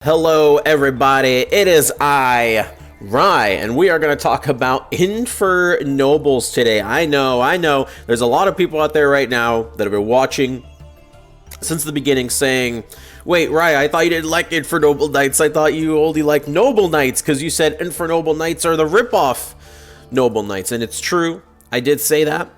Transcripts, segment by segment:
Hello everybody, it is Rye, and we are going to talk about Infernobles today. I know, there's a lot of people out there right now that have been watching since the beginning saying, wait, Rye, I thought you didn't like Infernoble Knights, I thought you only like Noble Knights, because you said Infernoble Knights are the ripoff Noble Knights, and it's true, I did say that.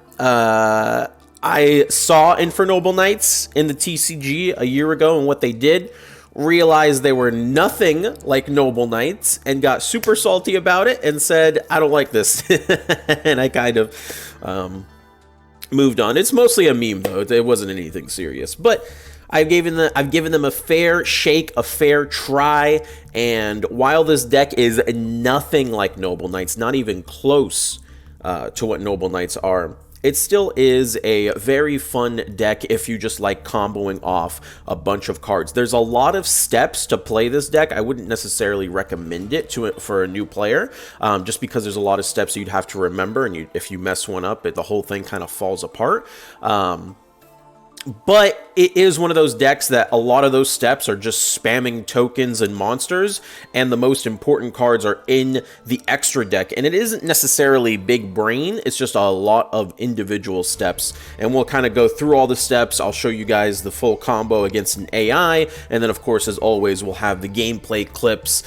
I saw Infernoble Knights in the TCG a year ago, and what they did, realized they were nothing like Noble Knights, and got super salty about it and said, I don't like this. And I kind of moved on. It's mostly a meme, though. It wasn't anything serious. But I've given them a fair shake, a fair try, and while this deck is nothing like Noble Knights, not even close to what Noble Knights are, it still is a very fun deck if you just like comboing off a bunch of cards. There's a lot of steps to play this deck. I wouldn't necessarily recommend it for a new player, just because there's a lot of steps you'd have to remember, and if you mess one up, the whole thing kind of falls apart. But it is one of those decks that a lot of those steps are just spamming tokens and monsters, and the most important cards are in the extra deck. And it isn't necessarily big brain, it's just a lot of individual steps. And we'll kind of go through all the steps. I'll show you guys the full combo against an AI, and then of course, as always, we'll have the gameplay clips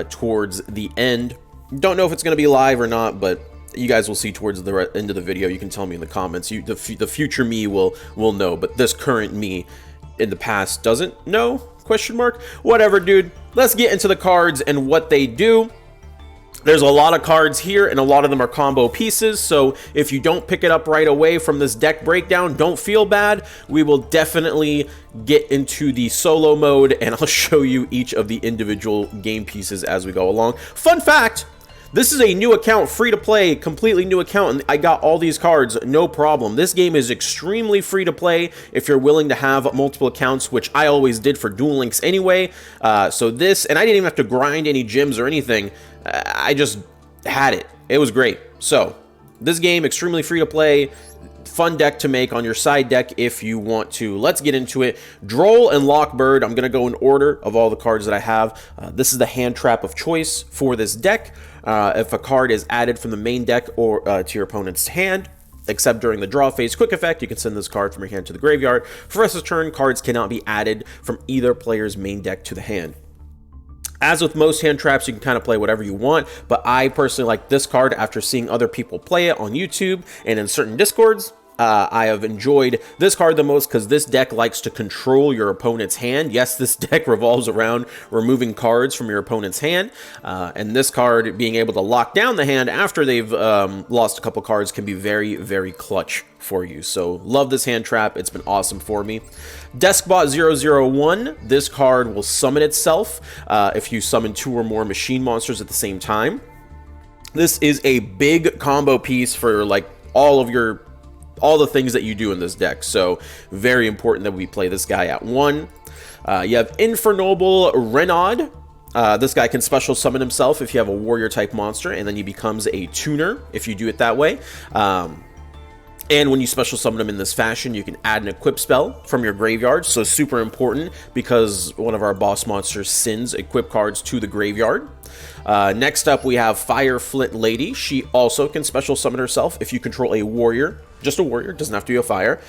towards the end. Don't know if it's going to be live or not, but you guys will see towards the end of the video. You can tell me in the comments. The future me will know, but this current me in the past doesn't know? Question mark? Whatever, dude. Let's get into the cards and what they do. There's a lot of cards here, and a lot of them are combo pieces, so if you don't pick it up right away from this deck breakdown, don't feel bad. We will definitely get into the solo mode, and I'll show you each of the individual game pieces as we go along. Fun fact! This is a new account, free to play, completely new account, and I got all these cards, no problem. This game is extremely free to play if you're willing to have multiple accounts, which I always did for Duel Links anyway. So this, and I didn't even have to grind any gyms or anything. I just had it. It was great. So this game, extremely free to play. Fun deck to make on your side deck if you want to. Let's get into it. Droll and Lockbird. I'm going to go in order of all the cards that I have. This is the hand trap of choice for this deck. If a card is added from the main deck or to your opponent's hand, except during the draw phase quick effect, you can send this card from your hand to the graveyard. For rest of the turn, cards cannot be added from either player's main deck to the hand. As with most hand traps, you can kind of play whatever you want, but I personally like this card after seeing other people play it on YouTube and in certain Discords. I have enjoyed this card the most because this deck likes to control your opponent's hand. Yes, this deck revolves around removing cards from your opponent's hand, and this card being able to lock down the hand after they've lost a couple cards can be very, very clutch for you. So love this hand trap. It's been awesome for me. Deskbot 001. This card will summon itself if you summon 2 or more machine monsters at the same time. This is a big combo piece for like all the things that you do in this deck, so very important that we play this guy at 1. You have Infernoble Renaud. This guy can special summon himself if you have a warrior type monster, and then he becomes a tuner if you do it that way. And when you special summon him in this fashion, you can add an equip spell from your graveyard, so super important because one of our boss monsters sends equip cards to the graveyard. Next up, we have Fire Flint Lady. She also can special summon herself if you control a warrior. Just a warrior, doesn't have to be a fire.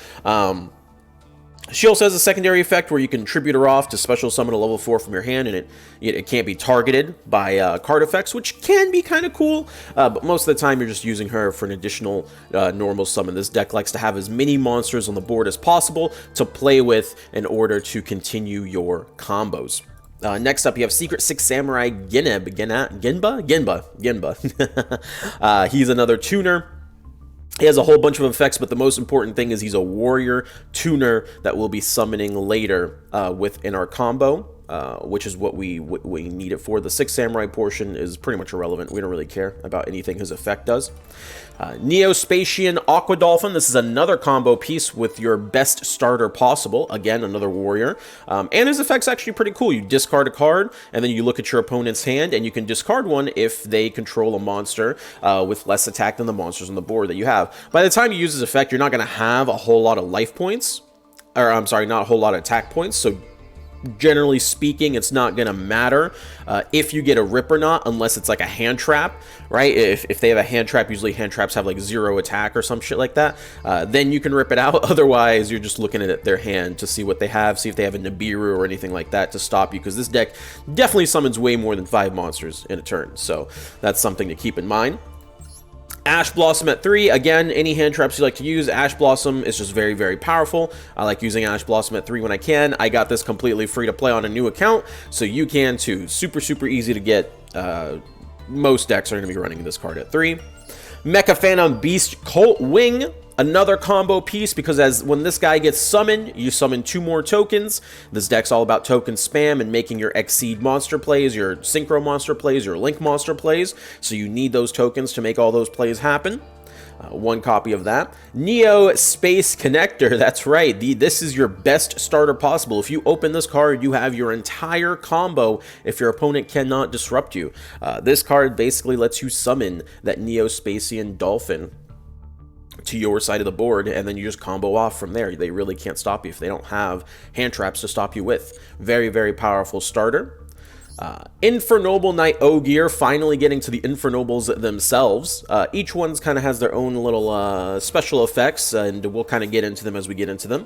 She also has a secondary effect where you can tribute her off to special summon a level 4 from your hand, and it can't be targeted by card effects, which can be kind of cool, but most of the time you're just using her for an additional normal summon. This deck likes to have as many monsters on the board as possible to play with in order to continue your combos. Next up, you have Secret Six Samurai Genba. He's another tuner. He has a whole bunch of effects, but the most important thing is he's a warrior tuner that we'll be summoning later within our combo, which is what we need it for. The Six Samurai portion is pretty much irrelevant. We don't really care about anything his effect does. Neospatian Aqua Dolphin. This is another combo piece with your best starter possible. Again, another warrior. And his effect's actually pretty cool. You discard a card, and then you look at your opponent's hand, and you can discard one if they control a monster with less attack than the monsters on the board that you have. By the time you use this effect, you're not going to have a whole lot of life points. Or, I'm sorry, not a whole lot of attack points, so generally speaking, it's not going to matter if you get a rip or not, unless it's like a hand trap, right? If they have a hand trap, usually hand traps have like 0 attack or some shit like that, then you can rip it out. Otherwise, you're just looking at their hand to see what they have, see if they have a Nibiru or anything like that to stop you, because this deck definitely summons way more than 5 monsters in a turn, so that's something to keep in mind. Ash Blossom at 3. Again, any hand traps you like to use, Ash Blossom is just very, very powerful. I like using Ash Blossom at 3 when I can. I got this completely free to play on a new account, so you can too. Super, super easy to get. Most decks are going to be running this card at 3. Mecha Phantom Beast Cult Wing. Another combo piece, because when this guy gets summoned, you summon 2 more tokens. This deck's all about token spam and making your Exceed monster plays, your Synchro monster plays, your Link monster plays. So you need those tokens to make all those plays happen. 1 copy of that. Neo Space Connector, that's right. This is your best starter possible. If you open this card, you have your entire combo if your opponent cannot disrupt you. This card basically lets you summon that Neo Spacian Dolphin to your side of the board, and then you just combo off from there. They really can't stop you if they don't have hand traps to stop you with. Very, very powerful starter. Infernoble Knight Ogier, finally getting to the Infernobles themselves. Each one's kind of has their own little special effects, and we'll kind of get into them as we get into them.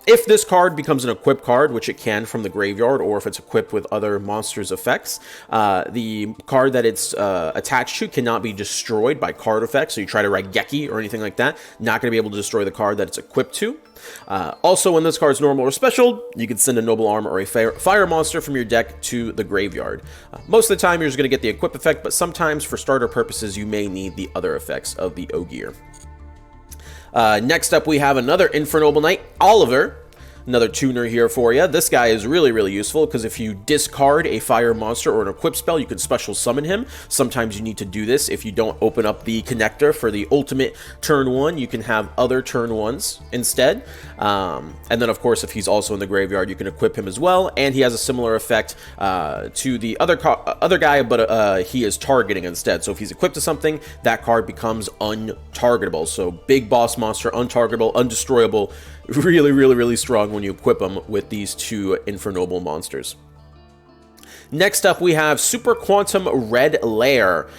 If this card becomes an equip card, which it can from the graveyard, or if it's equipped with other monsters' effects, the card that it's attached to cannot be destroyed by card effects. So you try to Raigeki or anything like that, not going to be able to destroy the card that it's equipped to. Also, when this card's normal or special, you can send a Noble Arm or a fire monster from your deck to the graveyard. Most of the time, you're just going to get the equip effect, but sometimes, for starter purposes, you may need the other effects of the Ogier. Next up, we have another Infernoble Knight, Oliver. Another tuner here for you. This guy is really, really useful, because if you discard a fire monster or an equip spell, you can special summon him. Sometimes you need to do this if you don't open up the connector for the ultimate turn 1. You can have other turn 1s instead. And then, of course, if he's also in the graveyard, you can equip him as well. And he has a similar effect to the other guy, but he is targeting instead. So if he's equipped to something, that card becomes untargetable. So big boss monster, untargetable, undestroyable. Really, really, really strong when you equip them with these 2 Infernoble monsters. Next up, we have Super Quantum Red Lair.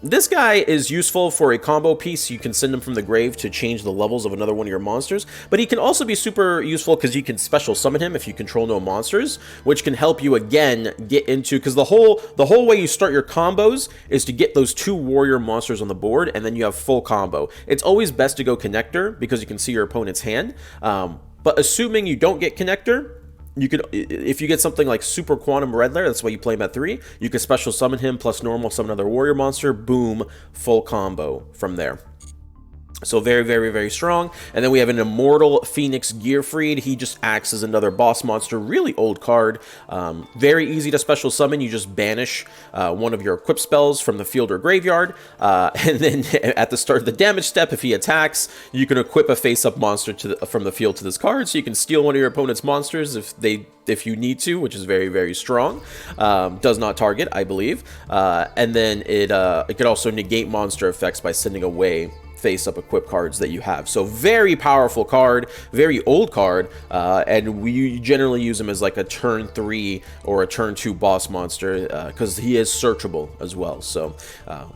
This guy is useful for a combo piece. You can send him from the grave to change the levels of another one of your monsters, but he can also be super useful because you can special summon him if you control no monsters, which can help you again get into, because the whole way you start your combos is to get those 2 warrior monsters on the board, and then you have full combo. It's always best to go connector because you can see your opponent's hand, but assuming you don't get connector, you could, if you get something like Super Quantum Red Lair, that's why you play him at 3, you can special summon him plus normal summon another warrior monster, boom, full combo from there. So very, very, very strong. And then we have an Immortal Phoenix Gearfried. He just acts as another boss monster. Really old card. Very easy to special summon. You just banish one of your equip spells from the field or graveyard. And then at the start of the damage step, if he attacks, you can equip a face-up monster from the field to this card. So you can steal one of your opponent's monsters if you need to, which is very, very strong. Does not target, I believe. And then it could also negate monster effects by sending away face-up equip cards that you have. So very powerful card, very old card, and we generally use him as like a turn 3 or a turn 2 boss monster because he is searchable as well. So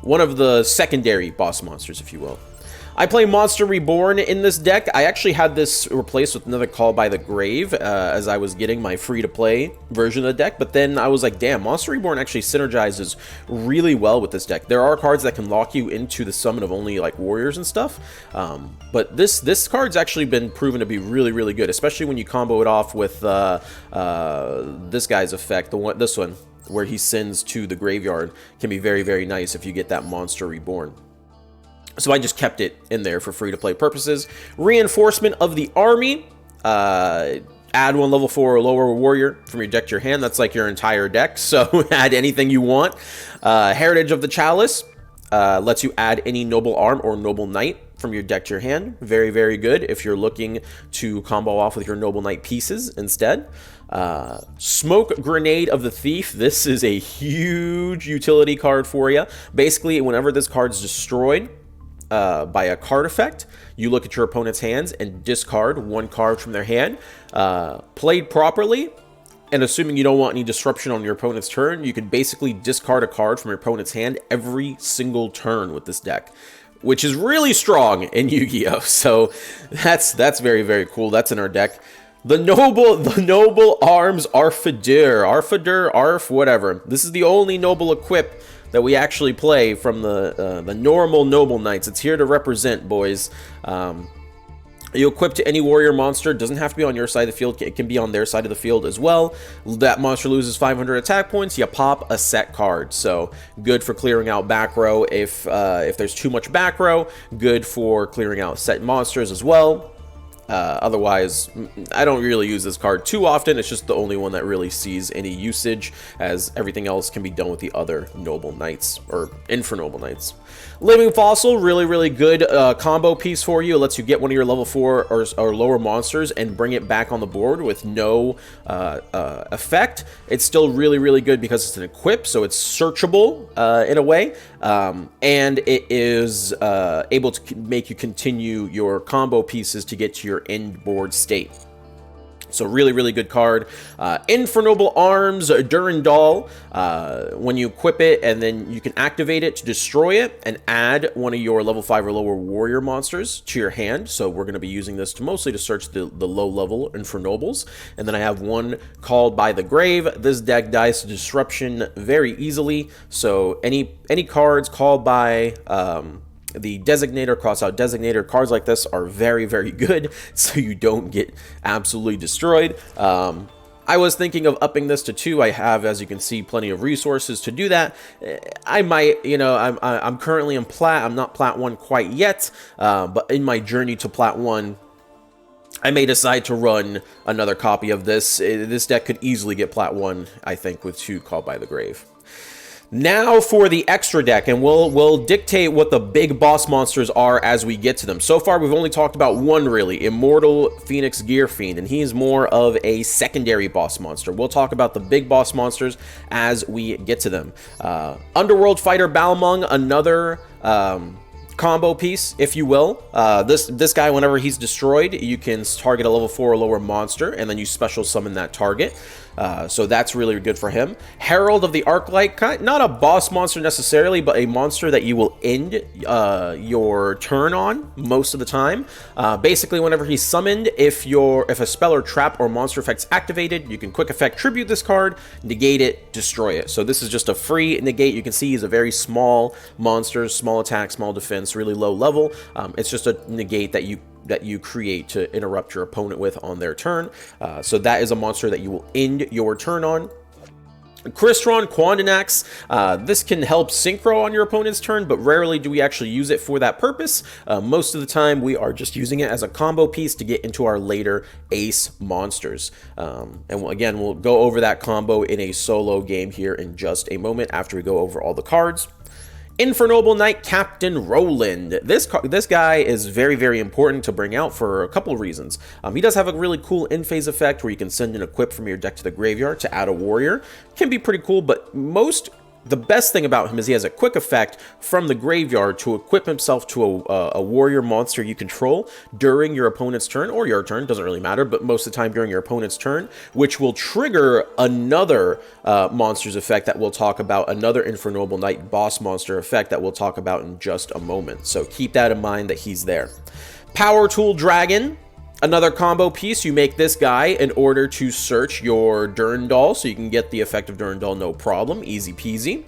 one of the secondary boss monsters, if you will. I play Monster Reborn in this deck. I actually had this replaced with another Call by the Grave as I was getting my free-to-play version of the deck, but then I was like, damn, Monster Reborn actually synergizes really well with this deck. There are cards that can lock you into the summon of only like warriors and stuff, but this card's actually been proven to be really, really good, especially when you combo it off with this guy's effect, this one, where he sends to the graveyard, can be very, very nice if you get that Monster Reborn. So I just kept it in there for free-to-play purposes. Reinforcement of the Army. Add 1 level 4 or lower warrior from your deck to your hand. That's like your entire deck, so add anything you want. Heritage of the Chalice. Lets you add any Noble Arm or Noble Knight from your deck to your hand. Very, very good if you're looking to combo off with your Noble Knight pieces instead. Smoke Grenade of the Thief. This is a huge utility card for you. Basically, whenever this card's destroyed, by a card effect. You look at your opponent's hands and discard one card from their hand. Played properly, and assuming you don't want any disruption on your opponent's turn, you can basically discard a card from your opponent's hand every single turn with this deck, which is really strong in Yu-Gi-Oh! So that's very, very cool. That's in our deck. The noble arms Arfadir, Arf, whatever. This is the only noble equip that we actually play from the normal noble knights. It's here to represent, boys. You equip to any warrior monster. Doesn't have to be on your side of the field. It can be on their side of the field as well. That monster loses 500 attack points. You pop a set card. So good for clearing out back row if there's too much back row. Good for clearing out set monsters as well. Otherwise, I don't really use this card too often. It's just the only one that really sees any usage, as everything else can be done with the other Noble Knights, or Infernoble Knights. Living Fossil, really, really good combo piece for you. It lets you get one of your level 4 or lower monsters and bring it back on the board with no effect. It's still really, really good because it's an equip, so it's searchable in a way. And it is able to make you continue your combo pieces to get to your end board state. So really, really good card. Infernoble Arms, Durandal. When you equip it, and then you can activate it to destroy it and add one of your level 5 or lower warrior monsters to your hand. So we're going to be using this to mostly to search the low-level Infernobles. And then I have one called by the grave. This deck dies to disruption very easily. So any cards called by the designator, cross out designator, cards like this are very, very good, so you don't get absolutely destroyed. I was thinking of upping this to 2. I have, as you can see, plenty of resources to do that. I might, you know, I'm currently in Plat. I'm not Plat 1 quite yet, but in my journey to Plat 1, I may decide to run another copy of this. This deck could easily get Plat 1, I think, with 2 Called by the Grave. Now for the extra deck, and we'll dictate what the big boss monsters are as we get to them. So far, we've only talked about one, really, Immortal Phoenix Gear Fiend, and he is more of a secondary boss monster. We'll talk about the big boss monsters as we get to them. Underworld Fighter Balmung, another combo piece, if you will. This guy, whenever he's destroyed, you can target a level 4 or lower monster, and then you special summon that target. So that's really good for him. Herald of the Arclight, not a boss monster necessarily, but a monster that you will end your turn on most of the time. Basically, whenever he's summoned, if a spell or trap or monster effect's activated, you can quick effect tribute this card, negate it, destroy it. So this is just a free negate. You can see he's a very small monster, small attack, small defense, really low level. It's just a negate that you create to interrupt your opponent with on their turn. So that is a monster that you will end your turn on. Crystron Quandanax, this can help synchro on your opponent's turn, but rarely do we actually use it for that purpose. Most of the time, we are just using it as a combo piece to get into our later ace monsters. And again, we'll go over that combo in a solo game here in just a moment after we go over all the cards. Infernoble Knight Captain Roland. This guy is very, very important to bring out for a couple of reasons. He does have a really cool in-phase effect where you can send an equip from your deck to the graveyard to add a warrior. Can be pretty cool, but the best thing about him is he has a quick effect from the graveyard to equip himself to a warrior monster you control during your opponent's turn, or your turn, doesn't really matter, but most of the time during your opponent's turn, which will trigger another monster's effect that we'll talk about, another Infernoble Knight boss monster effect that we'll talk about in just a moment. So keep that in mind that he's there. Power Tool Dragon. Another combo piece, you make this guy in order to search your Durandal, so you can get the effect of Durandal no problem, easy peasy.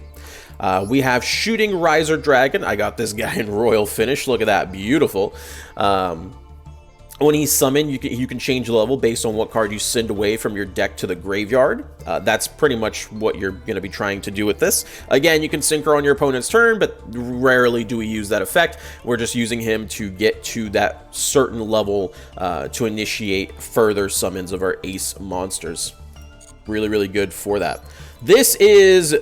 We have Shooting Riser Dragon. I got this guy in Royal Finish, look at that, beautiful. When he's summoned, you can change level based on what card you send away from your deck to the graveyard. That's pretty much what you're going to be trying to do with this. Again, you can synchro on your opponent's turn, but rarely do we use that effect. We're just using him to get to that certain level to initiate further summons of our ace monsters. Really, really good for that. This is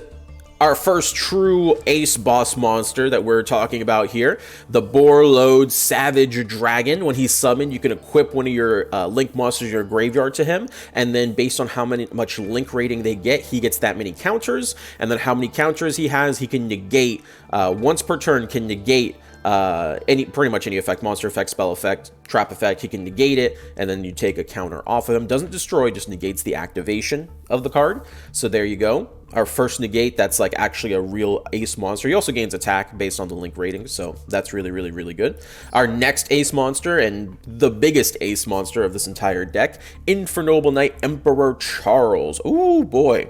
our first true ace boss monster that we're talking about here, the Borlode Savage Dragon. When he's summoned, you can equip one of your link monsters in your graveyard to him, and then based on how much link rating they get, he gets that many counters, and then how many counters he has, he can negate, once per turn, can negate pretty much any effect, monster effect, spell effect, trap effect, he can negate it, and then you take a counter off of him. Doesn't destroy, just negates the activation of the card. So there you go. Our first negate, that's like actually a real ace monster. He also gains attack based on the link rating, so that's really, really, really good. Our next ace monster, and the biggest ace monster of this entire deck, Infernoble Knight Emperor Charles. Ooh, boy.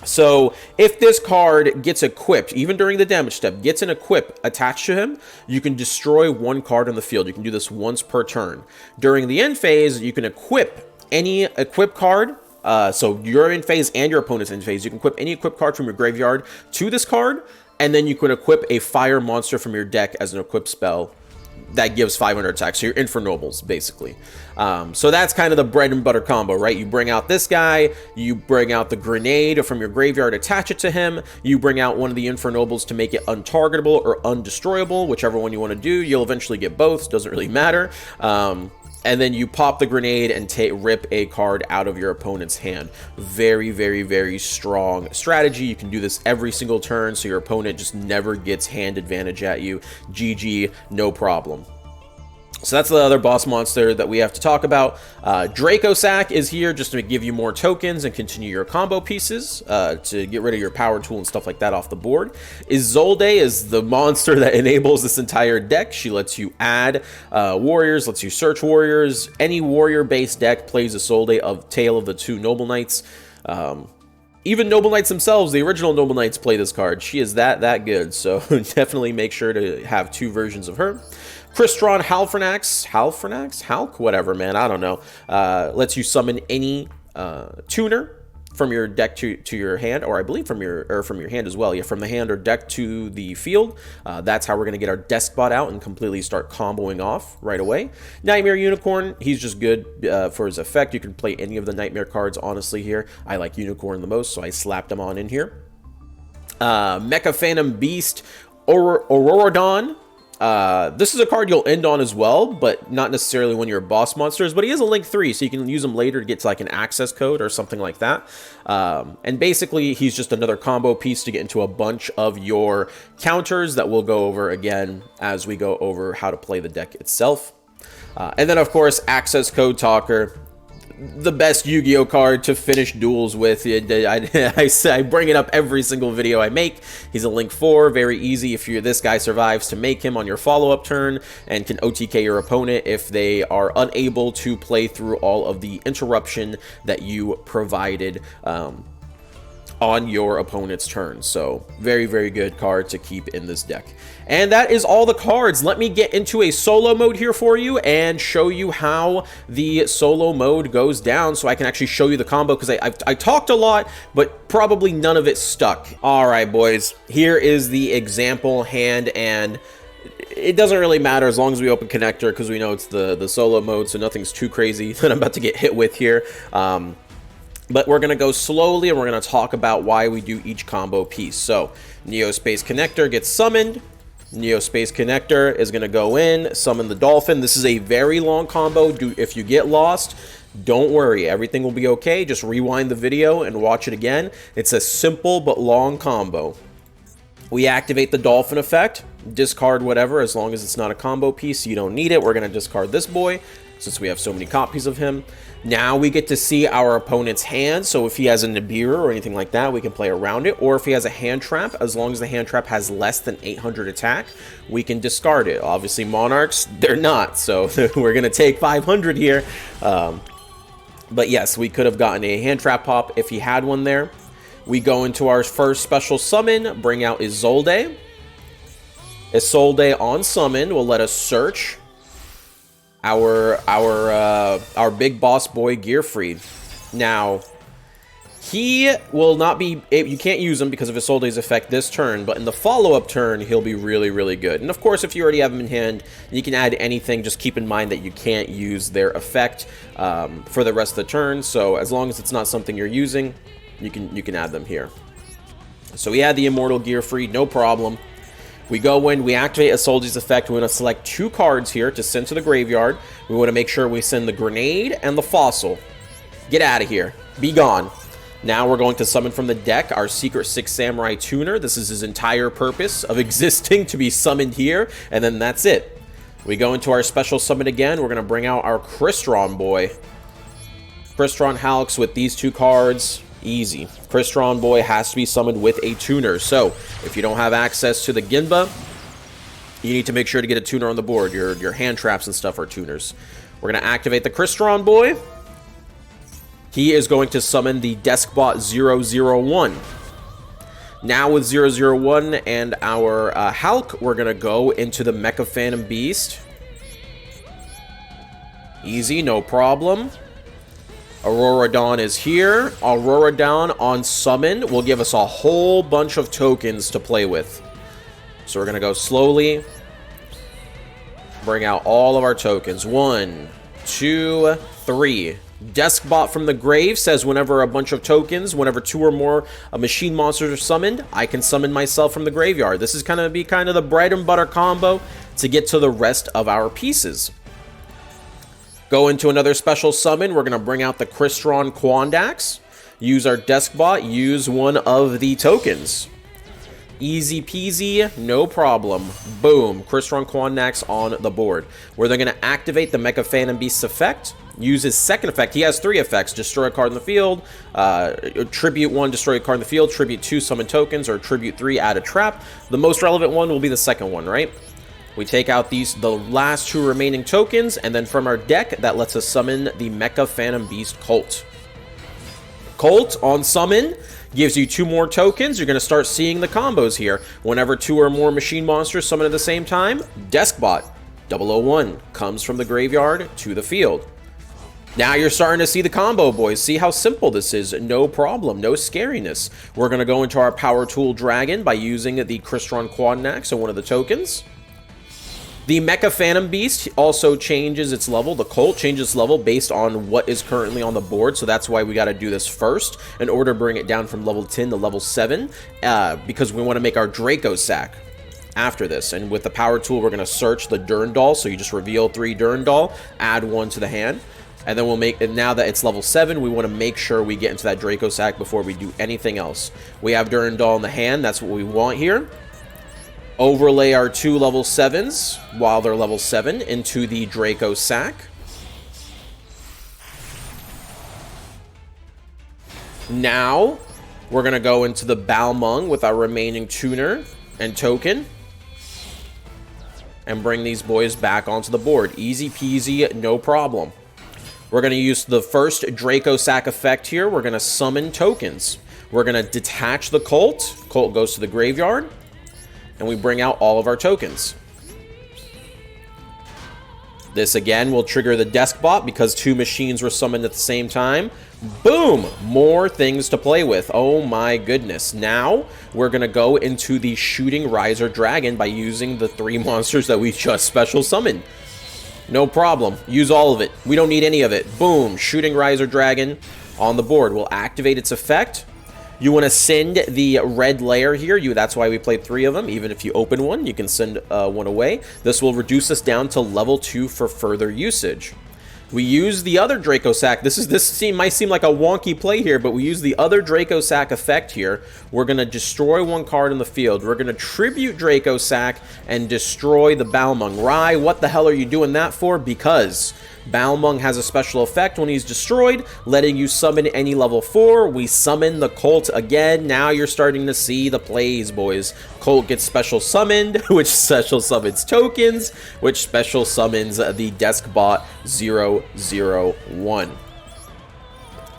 So if this card gets equipped, even during the damage step, gets an equip attached to him, you can destroy one card on the field. You can do this once per turn. During the end phase, you can equip any equip card. So you're in phase and your opponent's in phase. You can equip any equip card from your graveyard to this card, and then you can equip a fire monster from your deck as an equip spell that gives 500 attack. So you're Infernobles, basically. So that's kind of the bread and butter combo, right? You bring out this guy, you bring out the grenade from your graveyard, attach it to him, you bring out one of the Infernobles to make it untargetable or undestroyable, whichever one you want to do. You'll eventually get both, doesn't really matter. And then you pop the grenade and rip a card out of your opponent's hand. Very, very, very strong strategy. You can do this every single turn, so your opponent just never gets hand advantage at you. GG, no problem. So that's the other boss monster that we have to talk about. Draco Sack is here just to give you more tokens and continue your combo pieces to get rid of your power tool and stuff like that off the board. Isolde is the monster that enables this entire deck. She lets you add warriors, lets you search warriors. Any warrior-based deck plays Isolde of Tale of the Two Noble Knights. Even Noble Knights themselves, the original Noble Knights, play this card. She is that good, so definitely make sure to have two versions of her. Crystron Halk, whatever, man, I don't know. Lets you summon any tuner from your deck to your hand, or I believe from your hand as well. Yeah, from the hand or deck to the field. That's how we're gonna get our Deskbot out and completely start comboing off right away. Nightmare Unicorn, he's just good for his effect. You can play any of the Nightmare cards, honestly, here. I like Unicorn the most, so I slapped him on in here. Mecha Phantom Beast, Auroradon. This is a card you'll end on as well, but not necessarily when you're boss monsters, but he is a link 3, so you can use him later to get to like an access code or something like that. And basically he's just another combo piece to get into a bunch of your counters that we'll go over again as we go over how to play the deck itself. And then of course, access code talker, the best Yu-Gi-Oh card to finish duels with. I bring it up every single video I make. He's a link 4, very easy if this guy survives to make him on your follow-up turn, and can OTK your opponent if they are unable to play through all of the interruption that you provided on your opponent's turn. So very, very good card to keep in this deck. And that is all the cards. Let me get into a solo mode here for you and show you how the solo mode goes down, so I can actually show you the combo, because I talked a lot, but probably none of it stuck. All right, boys, here is the example hand, and it doesn't really matter as long as we open connector, because we know it's the solo mode, so nothing's too crazy that I'm about to get hit with here. But we're going to go slowly, and we're going to talk about why we do each combo piece. So, Neo Space Connector gets summoned. Neo Space Connector is going to go in, summon the Dolphin. This is a very long combo. If you get lost, don't worry. Everything will be okay. Just rewind the video and watch it again. It's a simple but long combo. We activate the Dolphin effect. Discard whatever, as long as it's not a combo piece. You don't need it. We're going to discard this boy, since we have so many copies of him. Now we get to see our opponent's hand, so if he has a Nibiru or anything like that, we can play around it, or if he has a hand trap, as long as the hand trap has less than 800 attack, we can discard it. Obviously, Monarchs, they're not, so we're going to take 500 here. But yes, we could have gotten a hand trap pop if he had one there. We go into our first special summon, bring out Isolde. Isolde on summon will let us search our big boss boy Gearfried. Now, he will not be, you can't use him because of Isolde's effect this turn, but in the follow-up turn, he'll be really, really good. And of course, if you already have him in hand, you can add anything. Just keep in mind that you can't use their effect for the rest of the turn. So as long as it's not something you're using, you can add them here. So we add the Immortal Gearfried, no problem. We go in, we activate Isolde's effect. We want to select 2 cards here to send to the graveyard. We want to make sure we send the Grenade and the Fossil. Get out of here. Be gone. Now we're going to summon from the deck our Secret Six Samurai Tuner. This is his entire purpose of existing, to be summoned here, and then that's it. We go into our special summon again. We're going to bring out our Crystron boy. Crystron Halks with these two cards. Easy. Crystron boy has to be summoned with a tuner. So if you don't have access to the Ginba, you need to make sure to get a tuner on the board. Your hand traps and stuff are tuners. We're going to activate the Crystron boy. He is going to summon the Deskbot 001. Now with 001 and our Hulk, we're going to go into the Mecha Phantom Beast. Easy, no problem. Aurora Dawn is here. Aurora Dawn on summon will give us a whole bunch of tokens to play with. So we're going to go slowly. Bring out all of our tokens. 1, 2, 3. Deskbot from the grave says whenever a bunch of tokens, whenever 2 or more machine monsters are summoned, I can summon myself from the graveyard. This is kind of the bread and butter combo to get to the rest of our pieces. Go into another special summon. We're going to bring out the Crystron Quandax. Use our Deskbot. Use one of the tokens. Easy peasy, no problem. Boom. Crystron Quandax on the board. Where they're going to activate the Mecha Phantom Beast's effect. Use his second effect. He has 3 effects. Destroy a card in the field. Tribute 1, destroy a card in the field. Tribute 2, summon tokens. Or Tribute 3, add a trap. The most relevant one will be the second one, right? We take out the last 2 remaining tokens, and then from our deck, that lets us summon the Mecha Phantom Beast Colt. Colt on summon gives you 2 more tokens. You're going to start seeing the combos here. Whenever 2 or more machine monsters summon at the same time, Deskbot 001 comes from the graveyard to the field. Now you're starting to see the combo, boys. See how simple this is. No problem. No scariness. We're going to go into our Power Tool Dragon by using the Crystron Quandax on one of the tokens. The Mecha Phantom Beast also changes its level. The Colt changes its level based on what is currently on the board, so that's why we got to do this first in order to bring it down from level 10 to level 7, because we want to make our Draco Sack after this. And with the Power Tool, we're going to search the Durandal, so you just reveal 3 Durandal, add 1 to the hand, and then we'll make it. Now that it's level 7, we want to make sure we get into that Draco Sack before we do anything else. We have Durandal in the hand. That's what we want here. Overlay our 2 level 7s while they're level 7 into the Draco Sack. Now, we're going to go into the Balmung with our remaining tuner and token. And bring these boys back onto the board. Easy peasy, no problem. We're going to use the first Draco Sack effect here. We're going to summon tokens. We're going to detach the Colt. Colt goes to the graveyard. And we bring out all of our tokens. This again will trigger the Deskbot because 2 machines were summoned at the same time. Boom! More things to play with. Oh my goodness. Now we're going to go into the Shooting Riser Dragon by using the 3 monsters that we just special summoned. No problem. Use all of it. We don't need any of it. Boom! Shooting Riser Dragon on the board. We'll activate its effect. You want to send the red layer here. That's why we played 3 of them. Even if you open one, you can send one away. This will reduce us down to level 2 for further usage. We use the other Draco Sack. Might seem like a wonky play here, but we use the other Draco Sack effect here. We're going to destroy 1 card in the field. We're going to tribute Draco Sack and destroy the Balmung. Rai, what the hell are you doing that for? Because Balmung has a special effect when he's destroyed, letting you summon any level 4. We summon the Colt again. Now you're starting to see the plays, boys. Colt gets special summoned, which special summons tokens, which special summons the Deskbot 001.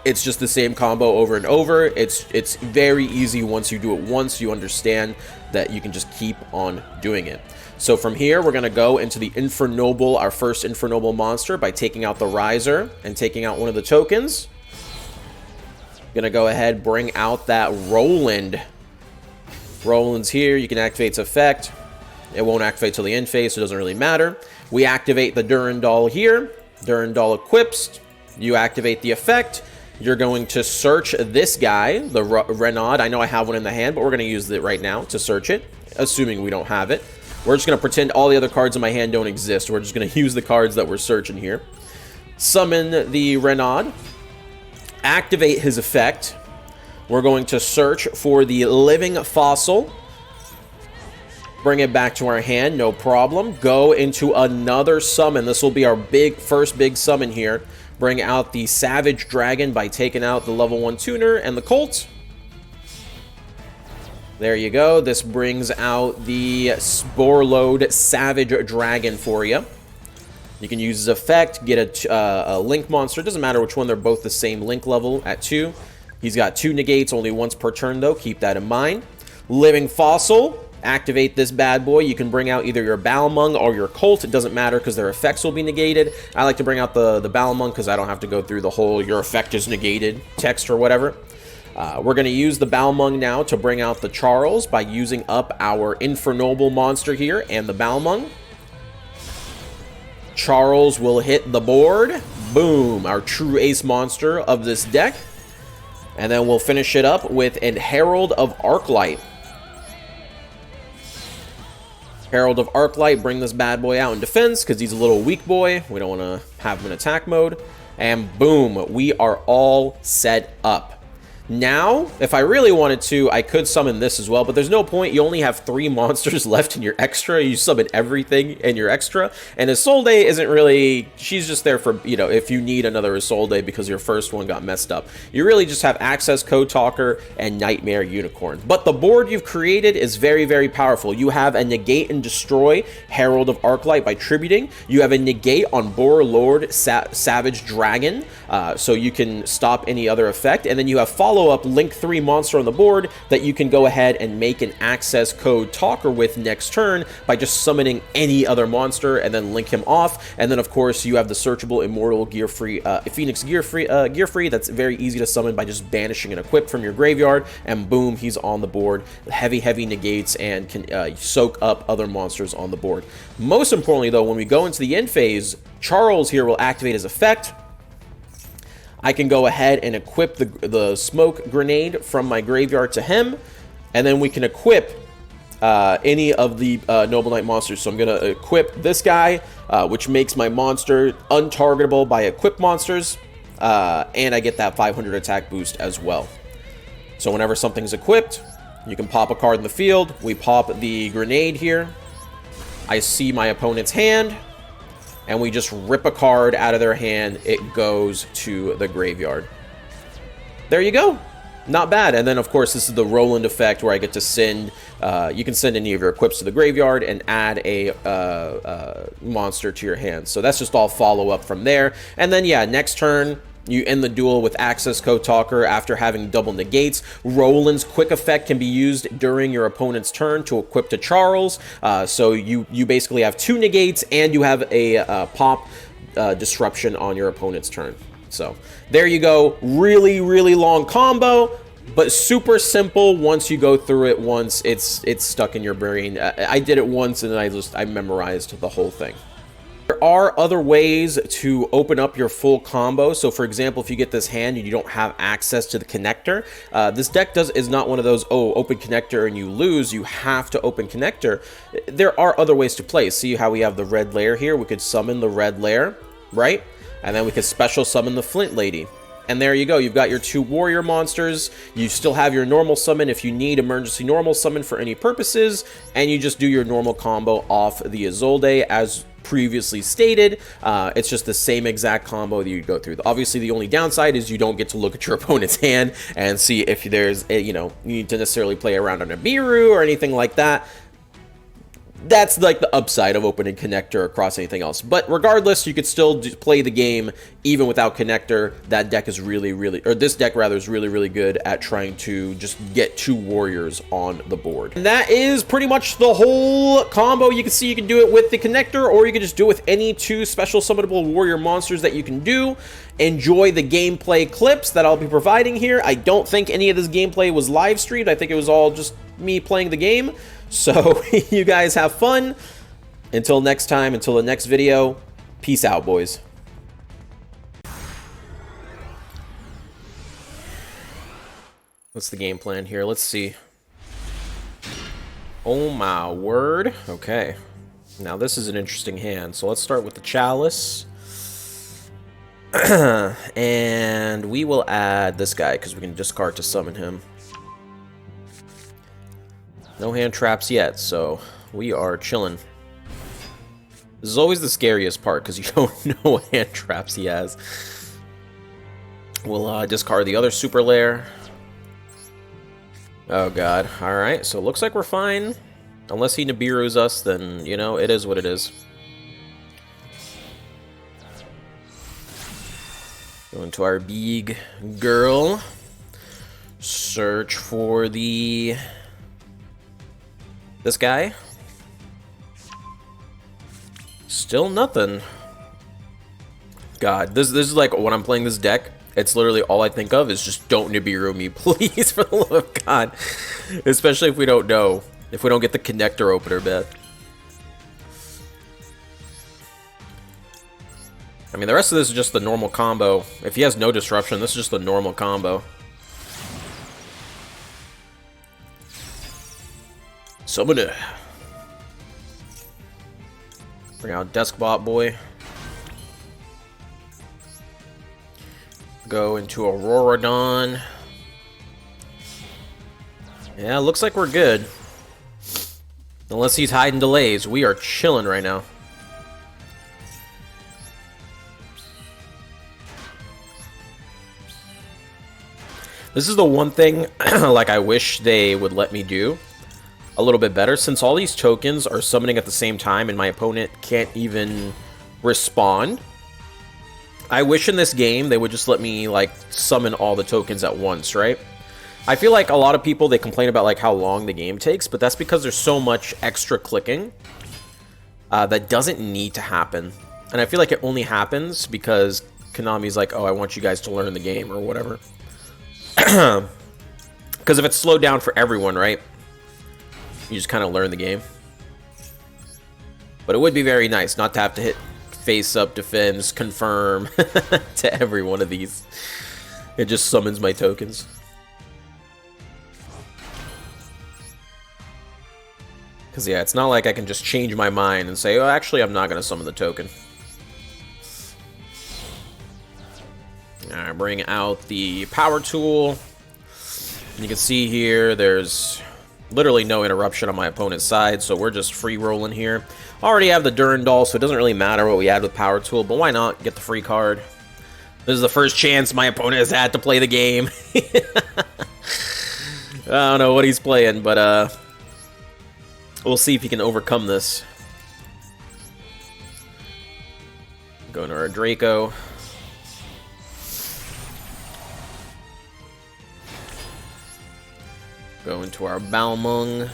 It's just the same combo over and over. It's very easy once you do it once. You understand that you can just keep on doing it. So from here, we're going to go into the Infernoble, our first Infernoble monster, by taking out the Riser and taking out one of the tokens. Going to go ahead, bring out that Roland. Roland's here. You can activate its effect. It won't activate till the end phase, so it doesn't really matter. We activate the Durandal here. Durandal equips. You activate the effect. You're going to search this guy, the Renaud. I know I have one in the hand, but we're going to use it right now to search it, assuming we don't have it. We're just going to pretend all the other cards in my hand don't exist. We're just going to use the cards that we're searching here. Summon the Renaud. Activate his effect. We're going to search for the living fossil. Bring it back to our hand, no problem. Go into another summon. This will be our first big summon here. Bring out the Savage Dragon by taking out the level 1 tuner and the Colt. There you go. This brings out the Sporelode Savage Dragon for you. You can use his effect, get a Link monster. It doesn't matter which one, they're both the same Link level at 2. He's got 2 negates, only once per turn though. Keep that in mind. Living Fossil. Activate this bad boy. You can bring out either your Balmung or your Colt. It doesn't matter because their effects will be negated. I like to bring out the Balmung because I don't have to go through the whole your effect is negated text or whatever. We're going to use the Balmung now to bring out the Charles by using up our Infernoble monster here and the Balmung. Charles will hit the board. Boom, our true ace monster of this deck. And then we'll finish it up with a Herald of Arclight. Herald of Arclight, bring this bad boy out in defense because he's a little weak boy. We don't want to have him in attack mode. And boom, we are all set up. Now, if I really wanted to, I could summon this as well, but there's no point. You only have 3 monsters left in your extra. You summon everything in your extra. And Isolde isn't really... She's just there for, you know, if you need another Isolde because your first one got messed up. You really just have Access Code Talker and Nightmare Unicorn. But the board you've created is very, very powerful. You have a Negate and Destroy Herald of Arclight by tributing. You have a Negate on Sporelode Savage Dragon, so you can stop any other effect. And then you have Follow up Link 3 monster on the board that you can go ahead and make an Access Code Talker with next turn by just summoning any other monster and then link him off. And then of course you have the searchable Immortal Gear-free Phoenix Gear-free that's very easy to summon by just banishing an equip from your graveyard, and boom, he's on the board. Heavy negates and can soak up other monsters on the board. Most importantly though, when we go into the end phase, Charles here will activate his effect. I can go ahead and equip the smoke grenade from my graveyard to him, and then we can equip any of the Noble Knight monsters. So I'm going to equip this guy, which makes my monster untargetable by equipped monsters, and I get that 500 attack boost as well. So whenever something's equipped, you can pop a card in the field. We pop the grenade here. I see my opponent's hand, and we just rip a card out of their hand. It goes to the graveyard. There you go. Not bad. And then, of course, this is the Roland effect where I get to send... you can send any of your equips to the graveyard and add a monster to your hand. So that's just all follow-up from there. And then, yeah, next turn, you end the duel with Access Code Talker after having double negates. Roland's quick effect can be used during your opponent's turn to equip to Charles. So you basically have 2 negates and you have a pop disruption on your opponent's turn. So there you go. Really long combo, but super simple. Once you go through it once, it's stuck in your brain. I did it once and I memorized the whole thing. There are other ways to open up your full combo. So for example, if you get this hand and you don't have access to the connector, this deck is not one of those, oh, open connector and you lose. You have to open connector. There are other ways to play. See how we have the red layer here? We could summon the red layer, right? And then we could special summon the Flint Lady. And there you go. You've got your 2 warrior monsters. You still have your normal summon if you need emergency normal summon for any purposes. And you just do your normal combo off the Isolde as previously stated. It's just the same exact combo that you go through. Obviously, the only downside is you don't get to look at your opponent's hand and see if there's, you need to necessarily play around on a Biru or anything like that. That's like the upside of opening connector across anything else. But regardless, you could still play the game even without connector. That deck is this deck rather is really good at trying to just get 2 warriors on the board. And that is pretty much the whole combo. You can see you can do it with the connector, or you can just do it with any 2 special summonable warrior monsters that you can do. Enjoy the gameplay clips that I'll be providing here. I don't think any of this gameplay was live streamed. I think it was all just me playing the game. So you guys have fun. Until next time, until the next video, peace out, boys. What's the game plan here? Let's see. Oh my word. Okay. Now this is an interesting hand. So let's start with the Chalice. And we will add this guy because we can discard to summon him. No hand traps yet, so we are chilling. This is always the scariest part because you don't know what hand traps he has. We'll discard the other super lair. Oh god. Alright, so it looks like we're fine. Unless he Nibiru's us, then, you know, it is what it is. Go into our big girl. Search for the... this guy. Still nothing. God, this is like when I'm playing this deck, it's literally all I think of is just don't Nibiru me, please, for the love of God. Especially if we don't know. If we don't get the connector opener bet. I mean, the rest of this is just the normal combo. If he has no disruption, this is just the normal combo. Summon it. Bring out Deskbot Boy. Go into Auroradon. Yeah, looks like we're good. Unless he's hiding delays, we are chilling right now. This is the one thing, like, I wish they would let me do a little bit better. Since all these tokens are summoning at the same time and my opponent can't even respond, I wish in this game they would just let me, like, summon all the tokens at once, right? I feel like a lot of people, they complain about, like, how long the game takes, but that's because there's so much extra clicking that doesn't need to happen. And I feel like it only happens because Konami's like, oh, I want you guys to learn the game or whatever. Because if it's slowed down for everyone, right? You just kind of learn the game. But it would be very nice not to have to hit face up, defense, confirm to every one of these. It just summons my tokens. Because, yeah, it's not like I can just change my mind and say, oh, actually, I'm not going to summon the token. Alright, bring out the power tool. And you can see here, there's literally no interruption on my opponent's side, so we're just free rolling here. Already have the Durandal, so it doesn't really matter what we add with power tool, but why not get the free card? This is the first chance my opponent has had to play the game. I don't know what he's playing, but we'll see if he can overcome this. Going to our Draco. Go into our Balmung.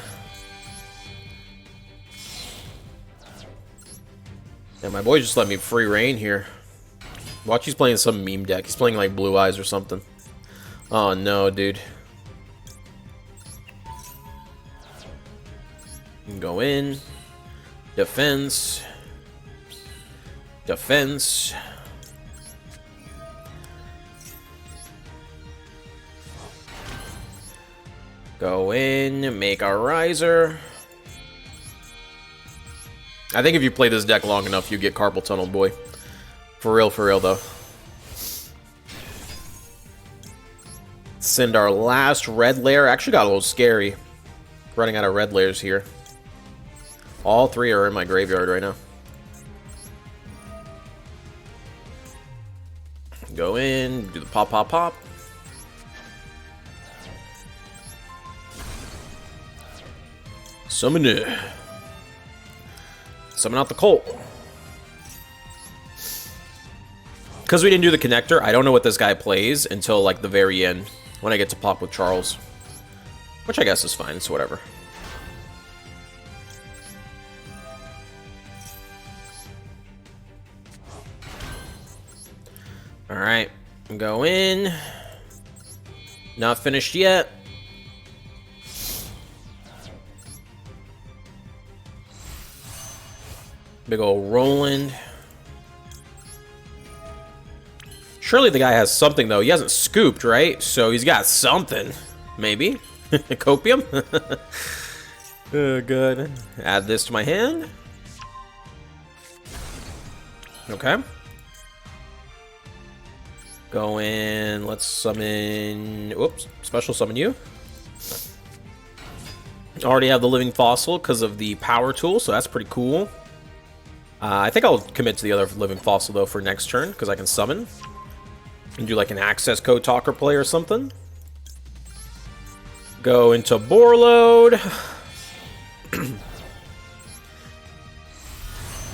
Yeah, my boy just let me free reign here. Watch, he's playing some meme deck. He's playing like Blue Eyes or something. Oh no, dude. Go in. Defense. Defense. Go in, make our riser. I think if you play this deck long enough, you get Carpal Tunnel, boy. For real, though. Send our last red layer. Actually got a little scary. Running out of red layers here. All three are in my graveyard right now. Go in, do the pop, pop, pop. Summon it. Summon out the Colt. Because we didn't do the connector, I don't know what this guy plays until, like, the very end. When I get to pop with Charles. Which I guess is fine, it's whatever. Alright. Go in. Not finished yet. Big ol' Roland. Surely the guy has something, though. He hasn't scooped, right? So he's got something. Maybe. Copium? Oh, good. Add this to my hand. Go in. Let's summon... Whoops. Special summon you. Already have the living fossil because of the power tool, so that's pretty cool. I think I'll commit to the other living fossil, though, for next turn, because I can summon. And do, like, an access code talker play or something. Go into Borload.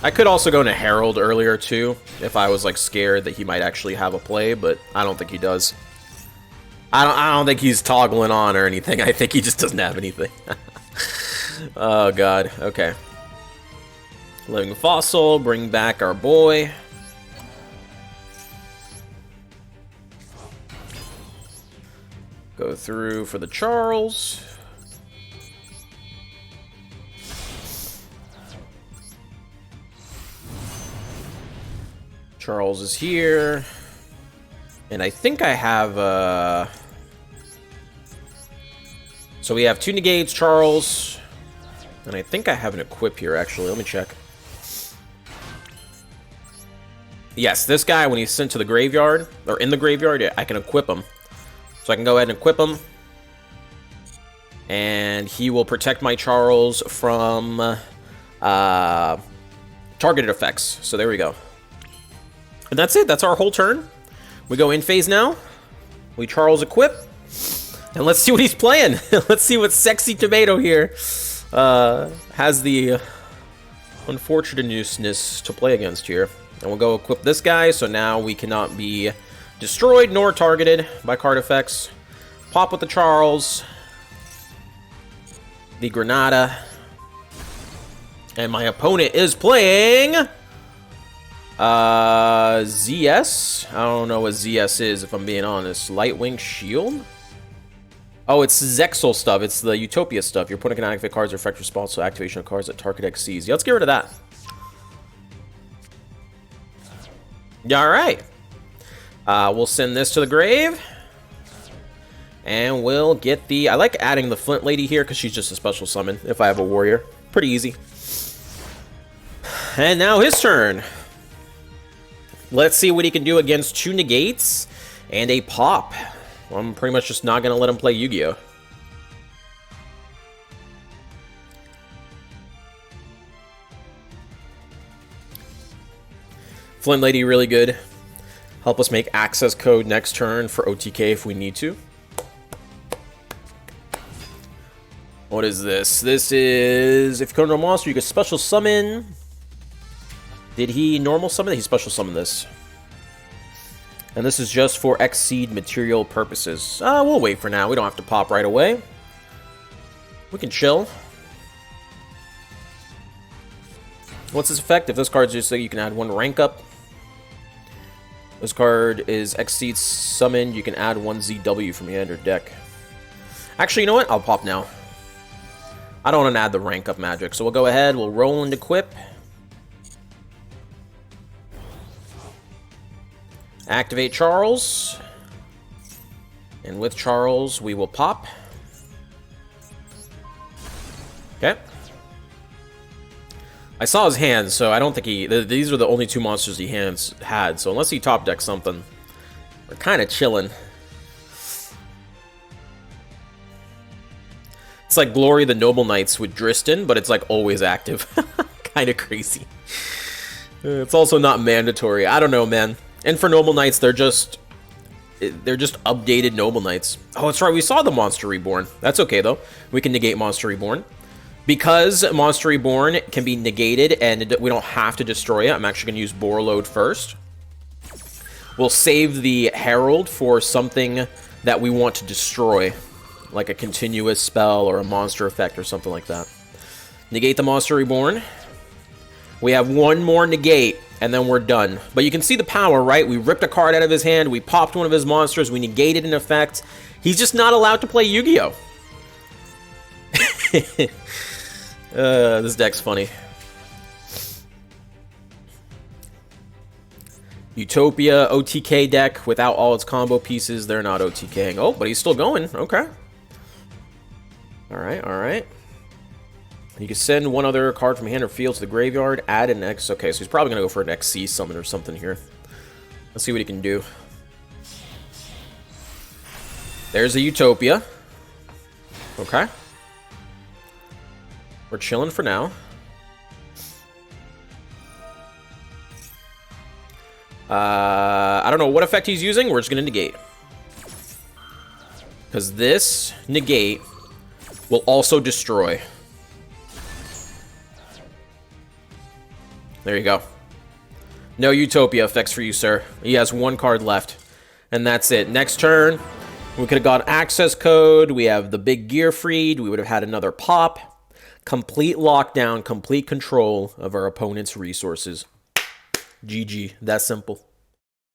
I could also go into Herald earlier, too, if I was, like, scared that he might actually have a play, but I don't think he does. I don't think he's toggling on or anything. I think he just doesn't have anything. Oh, God. Okay. Living Fossil. Bring back our boy. Go through for the Charles. Charles is here. And I think I have... So we have 2 negates, Charles. And I think I have an equip here, actually. Let me check. Yes, this guy, when he's sent to the graveyard, or in the graveyard, I can equip him. So I can go ahead and equip him. And he will protect my Charles from targeted effects. So there we go. And that's it. That's our whole turn. We go in phase now. We Charles equip. And let's see what he's playing. Let's see what Sexy Tomato here has the unfortunateness to play against here. And we'll go equip this guy, so now we cannot be destroyed nor targeted by card effects. Pop with the Charles. The Granada. And my opponent is playing... ZS? I don't know what ZS is, if I'm being honest. Lightwing Shield? Oh, it's Zexal stuff. It's the Utopia stuff. Your opponent can activate cards or effect response to activation of cards that target X sees. Yeah, let's get rid of that. Yeah, alright. We'll send this to the grave. And we'll get the... I like adding the Flint Lady here because she's just a special summon if I have a warrior. Pretty easy. And now his turn. Let's see what he can do against 2 negates and a pop. I'm pretty much just not going to let him play Yu-Gi-Oh! Flint Lady, really good. Help us make access code next turn for OTK if we need to. What is this? This is... If you control a monster, you can special summon... Did he normal summon it? He special summoned this. And this is just for Xseed material purposes. We'll wait for now. We don't have to pop right away. We can chill. What's this effect? If this card's just so you can add 1 rank up. This card is Xseed summoned. You can add 1 ZW from your hand or deck. Actually, you know what? I'll pop now. I don't want to add the rank up magic. So we'll go ahead. We'll roll and equip. Activate Charles. And with Charles, we will pop. Okay. I saw his hands, so I don't think he... These are the only 2 monsters he had, so unless he top decks something, we're kind of chilling. It's like Glory the Noble Knights with Dristan, but it's like always active. Kind of crazy. It's also not mandatory. I don't know, man. Infernoble Knights, they're just updated Noble Knights. Oh, that's right, we saw the Monster Reborn. That's okay, though. We can negate Monster Reborn. Because Monster Reborn can be negated and we don't have to destroy it, I'm actually going to use Borload first. We'll save the Herald for something that we want to destroy, like a continuous spell or a monster effect or something like that. Negate the Monster Reborn. We have 1 more negate, and then we're done. But you can see the power, right? We ripped a card out of his hand, we popped one of his monsters, we negated an effect. He's just not allowed to play Yu-Gi-Oh! This deck's funny. Utopia, OTK deck without all its combo pieces. They're not OTKing. Oh, but he's still going. Okay. Alright, alright. You can send 1 other card from hand or field to the graveyard. Add an X. Okay, so he's probably going to go for an XC summon or something here. Let's see what he can do. There's a Utopia. Okay. We're chilling for now. I don't know what effect he's using. We're just going to negate. Because this negate will also destroy. There you go. No Utopia effects for you, sir. He has one card left. And that's it. Next turn, we could have got access code. We have the big gear freed. We would have had another pop. Complete lockdown, complete control of our opponent's resources. GG. That simple.